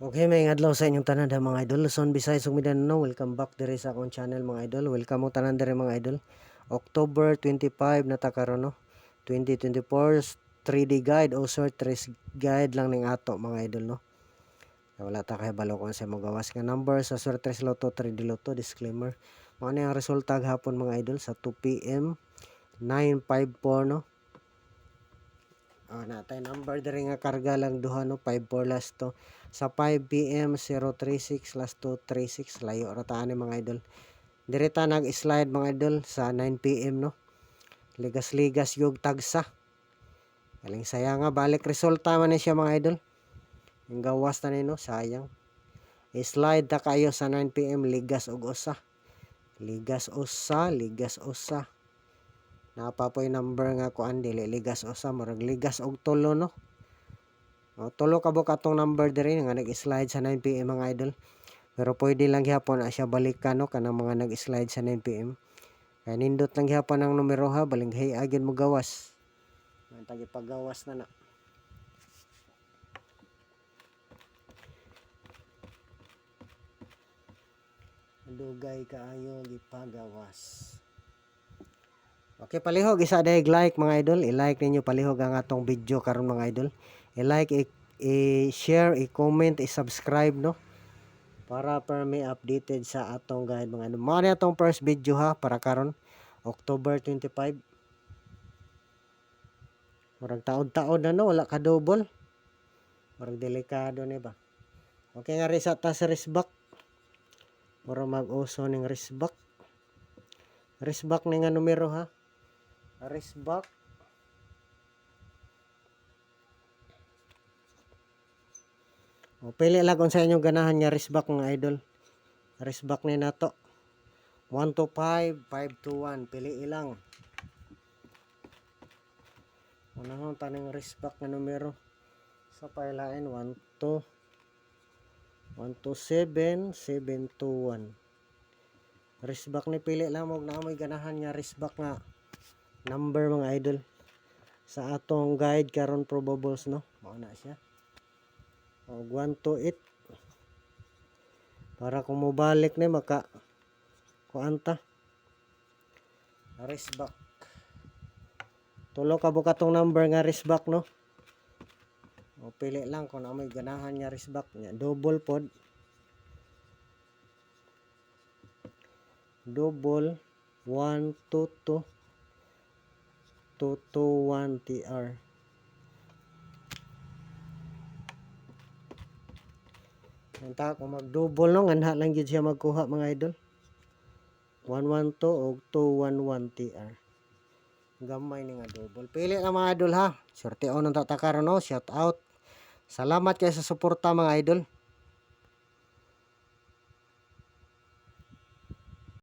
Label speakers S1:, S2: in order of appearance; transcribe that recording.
S1: Okay, may adlaw sa inyong tanan mga idol. Luzon, Visayas ug Mindanao. Welcome back diri sa akong channel mga idol. Welcome mo tanan diri mga idol. October 25 na ta karon no. 2024 3D guide o short race guide lang ning ato mga idol no. Wala ta kay balo kung sa mo gawas nga number sa short race lotto 3D lotto disclaimer. Mao ni ang resulta hapon mga idol sa 2 PM 954 no. Natay number diri nga karga lang duha no 54 last to sa 5 PM 036 last 236 layo ra ta ani mga idol. Diri ta nag-slide mga idol sa 9 PM no. Ligas-ligas yug tagsa. Galing saya nga balik resulta man ni siya mga idol. Yung gawas ta ni no sayang. I-slide ta kayo sa 9 PM ligas og usa. Ligas usa. Napapoy number nga kuan dili ligas usa murag ligas og tulo no. Tulo ka buka atong number diri nga nag-slide sa 9 PM mga idol. Pero pwede lang gyapon siya balikan no kanang mga nag-slide sa 9 PM. Kaya nindot lang gyapon ang numero ha balinghay agin mo gawas. Tagi paggawas na. Dugay kaayo gipagawas. Okay, palihog isa dayeg like mga idol. I-like ninyo palihog ang atong video karon mga idol. I-like, i-share, i-comment, i-subscribe no. Para per may updated sa atong guide mga idol. Mao ni atong first video ha para karon October 25. Murag taod-taod na no, wala ka double. Murag delikado ni ba. Okay nga rin sa tas wristback. Murag mag-uso ning wristback. Wristback ni nga numero ha. Wristback. Pili lang kung sa inyong ganahan nga wristback mga idol. Wristback ni nato. 125, 521. Pili ilang. Unahon taning wristback nga numero. Sa pailain 127, 721. Wristback ni pili lang mo na may ganahan nga wristback nga number mga idol. Sa atong guide karon probables no. Mao na siya. 128 para kung mobalik ni maka kuanta wristback tulo ka buka tong number nga wristback no. Pili lang kung may ganahan nga wristback nya double pod double 122 221 TR. Nanta kung mag-double no, anha lang gyud siya magkuha mga idol. 112 og 211 TR. Gamay ni nga double. Pili na mga idol ha. Sorte on ta karon no, shout out. Salamat kay sa suporta mga idol.